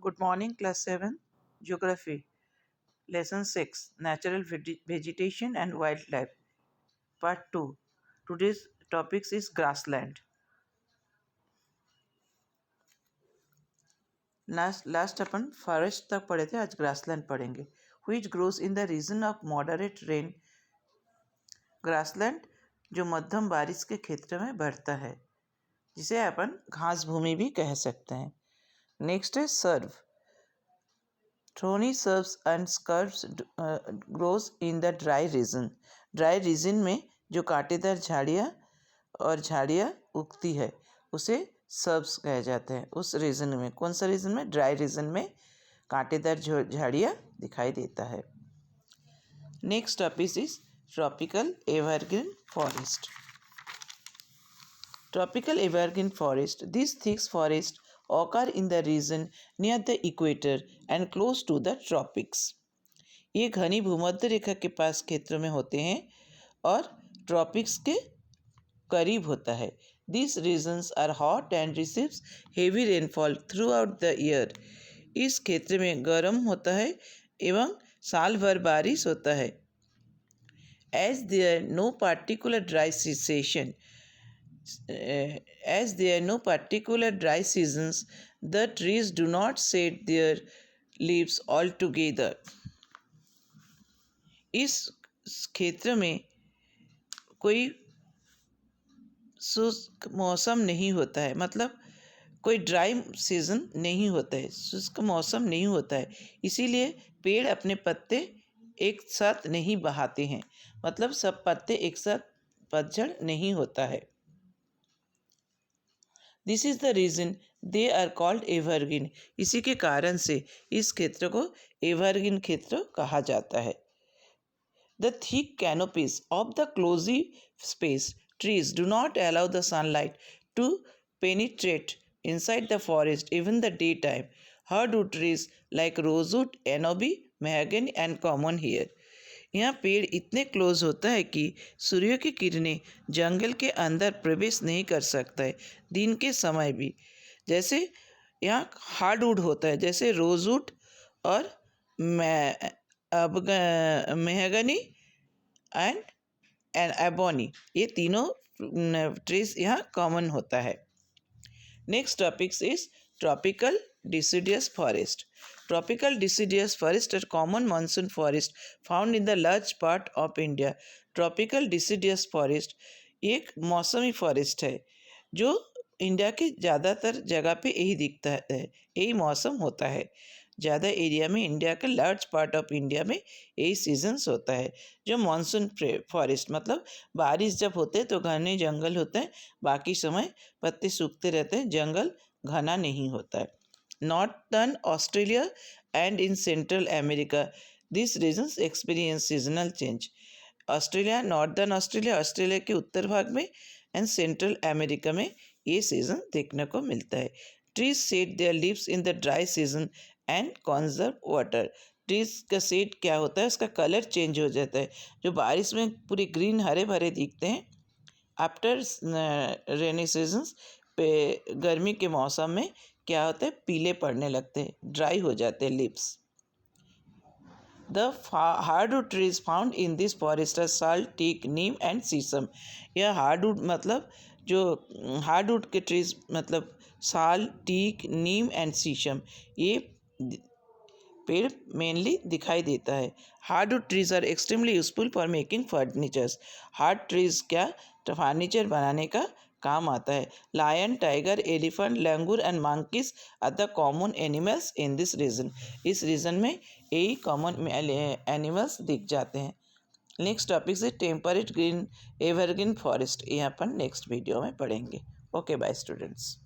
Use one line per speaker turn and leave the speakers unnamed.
Good morning, class 7, Geography, Lesson 6, Natural Vegetation and Wildlife, Part 2. Today's topic is grassland. Last upon forest तक पढ़े थे, आज grassland पढ़ेंगे. Which grows in the region of moderate rain. Grassland जो मध्यम बारिश के क्षेत्र में बढ़ता है, जिसे अपन घास भूमि भी कह सकते हैं. नेक्स्ट है सर्व. Thorny shrubs and scrubs grows in the dry region. Dry region में जो कांटेदार झाड़ियाँ उगती है उसे सर्ब्स कहे जाते हैं. उस रीजन में, कौन सा रीजन में? ड्राई रीजन में कांटेदार झाड़ियाँ दिखाई देता है. Next topic is tropical evergreen forest. Tropical evergreen forest. These thick forests occur in the region near the equator and close to the tropics. ये घनी भूमध्य रेखा के पास क्षेत्रों में होते हैं और ट्रॉपिक्स के करीब होता है. These regions are hot and receives heavy rainfall throughout the year. इस क्षेत्र में गर्म होता है एवं साल भर बारिश होता है. As there are no particular dry seasons, the trees do not shed their leaves altogether. इस क्षेत्र में कोई शुष्क मौसम नहीं होता है, मतलब कोई ड्राई सीजन नहीं होता है, शुष्क मौसम नहीं होता है. इसीलिए पेड़ अपने पत्ते एक साथ नहीं बहाते हैं, मतलब सब पत्ते एक साथ पतझड़ नहीं होता है. This is the reason they are called evergreen. इसी के कारण से इस क्षेत्र को एवरग्रीन क्षेत्र कहा जाता है. The thick canopies of the closely space trees do not allow the sunlight to penetrate inside the forest even the daytime. Hardwood trees like rosewood, anobi, mahogany and common here. यहाँ पेड़ इतने close होता है कि सूर्य की किरणें जंगल के अंदर प्रवेश नहीं कर सकता है दिन के समय भी. जैसे यहाँ हार्डवुड होता है, जैसे रोजवुड और मेहगनी एंड एबोनी, ये तीनों ट्रीज यहाँ कॉमन होता है. Next topic is tropical deciduous forest. Tropical deciduous forests are common monsoon forest found in the large part of India. Tropical deciduous forest एक मौसमी फॉरेस्ट है जो इंडिया के ज़्यादातर जगह पे यही दिखता है, यही मौसम होता है. ज़्यादा एरिया में, इंडिया के लार्ज पार्ट ऑफ इंडिया में यही सीजन्स होता है. जो मानसून फॉरेस्ट मतलब बारिश जब होते हैं तो घने जंगल होते हैं, बाकी समय पत्ते सूखते रहते हैं, जंगल घना नहीं होता है. Northern Australia and in Central America, these regions experience seasonal change. Northern Australia के उत्तर भाग में एंड सेंट्रल अमेरिका में ये सीजन देखने को मिलता है. Trees shade there leaves in the dry season and conserve water. Trees का शेड क्या होता है, उसका कलर चेंज हो जाता है. जो बारिश में पूरी ग्रीन हरे भरे दिखते हैं, आफ्टर रेनी सीजन्स पे गर्मी के मौसम में क्या होता है, पीले पड़ने लगते हैं, ड्राई हो जाते हैं leaves. The hardwood trees found in this forest are sal, teak, neem and sheesham. यह हार्डवुड मतलब जो हार्डवुड के ट्रीज मतलब साल, टीक, नीम एंड शीशम, ये पेड़ मेनली दिखाई देता है. Hardwood trees are extremely useful for making furnitures. Hard trees क्या फर्नीचर बनाने का काम आता है. Lion, tiger, elephant, langur and monkeys are the common animals in this region. इस रीजन में यही कॉमन एनिमल्स दिख जाते हैं. नेक्स्ट टॉपिक से टेम्परेट ग्रीन एवरग्रीन फॉरेस्ट, ये अपन नेक्स्ट वीडियो में पढ़ेंगे. Okay, bye students.